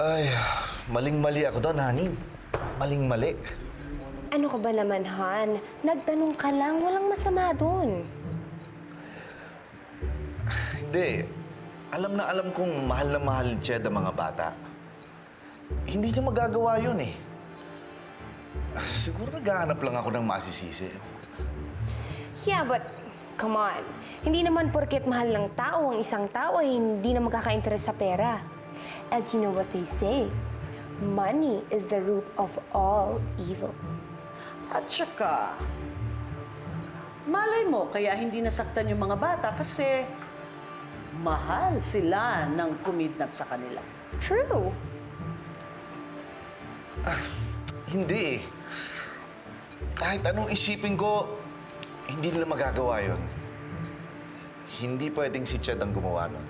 Ay, maling-mali ako doon, honey. Maling-mali. Ano ka ba naman, Han? Nagtanong ka lang, walang masama dun. Hindi. Alam na alam kong mahal na mahal Ched ang mga bata. Hindi niya magagawa yun eh. Siguro naghahanap lang ako ng masisisi. Yeah, but come on. Hindi naman porket mahal ng tao ang isang tao ay hindi na magkaka-interest sa pera. And you know what they say? Money is the root of all evil. At saka, malay mo, kaya hindi nasaktan yung mga bata kasi mahal sila ng kumidnap sa kanila. True. Hindi eh. Kahit anong isipin ko, hindi nila magagawa yun. Hindi pwedeng si Ched ang gumawa nun.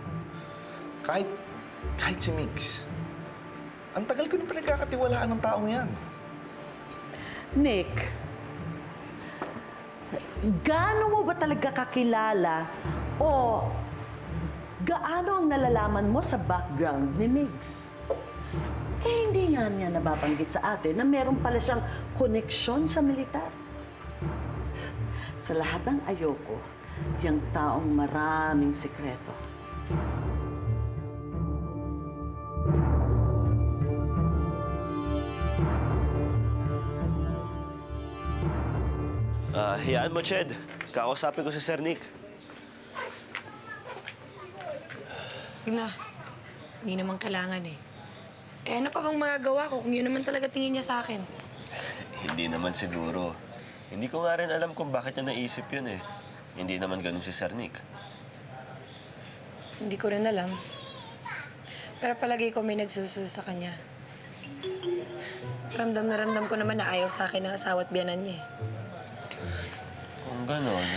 Kahit si Mix. Ang tagal ko na pinagkakatiwalaan ng taong yan. Nick, gaano mo ba talaga kakilala o gaano ang nalalaman mo sa background ni Migs? Eh, hindi nga niya nababanggit sa atin na meron pala siyang koneksyon sa militar. Sa lahat ng ayoko, yung taong maraming sikreto. Hayaan mo, Ched. Kakausapin ko si Sir Nick. Yun na. Hindi naman kailangan eh. Eh, ano pa bang magagawa ko kung yun naman talaga tingin niya sa akin? Hindi naman siguro. Hindi ko nga rin alam kung bakit niya naisip yun eh. Hindi naman ganun si Sir Nick. Hindi ko rin alam. Pero palagi ko may nagsusunod sa kanya. Ramdam na ramdam ko naman na ayaw sa akin ng asawa at biyanan niya eh. Kung ganon,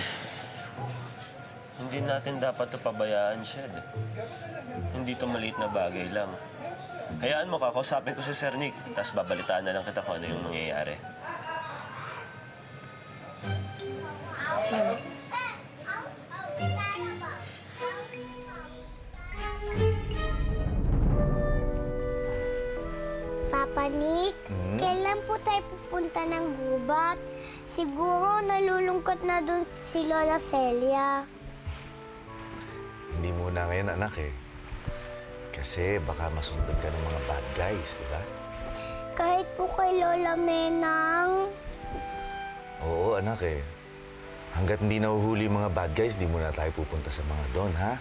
hindi natin dapat ito pabayaan, Shed. Hindi ito maliit na bagay lang. Hayaan mo, kakausapin ko si Sir Nick, tapos babalitaan na lang kita kung ano yung mangyayari. Salamat. Papa Nick, kailan po tayo pupunta ng gubat? Siguro nalulungkot na dun si Lola Celia. Hindi muna ngayon, anak eh. Kasi baka masundot ka ng mga bad guys, di ba? Kahit po kay Lola Menang. Oo, anak eh. Hanggat hindi nahuhuli yung mga bad guys, di muna tayo pupunta sa mga doon, ha?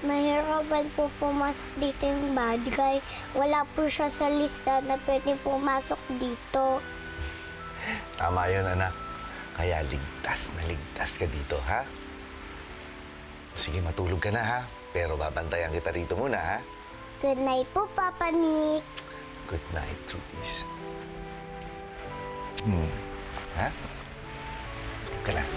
Mahirapan po pumasok dito yung bad guy. Wala po siya sa lista na pwede pumasok dito. Tama yun, anak. Kaya ligtas na ligtas ka dito, ha? Sige, matulog ka na, ha? Pero babantayan kita rito muna, ha? Good night po, Papa Nick. Good night, Trudies. Ha? Okay lang.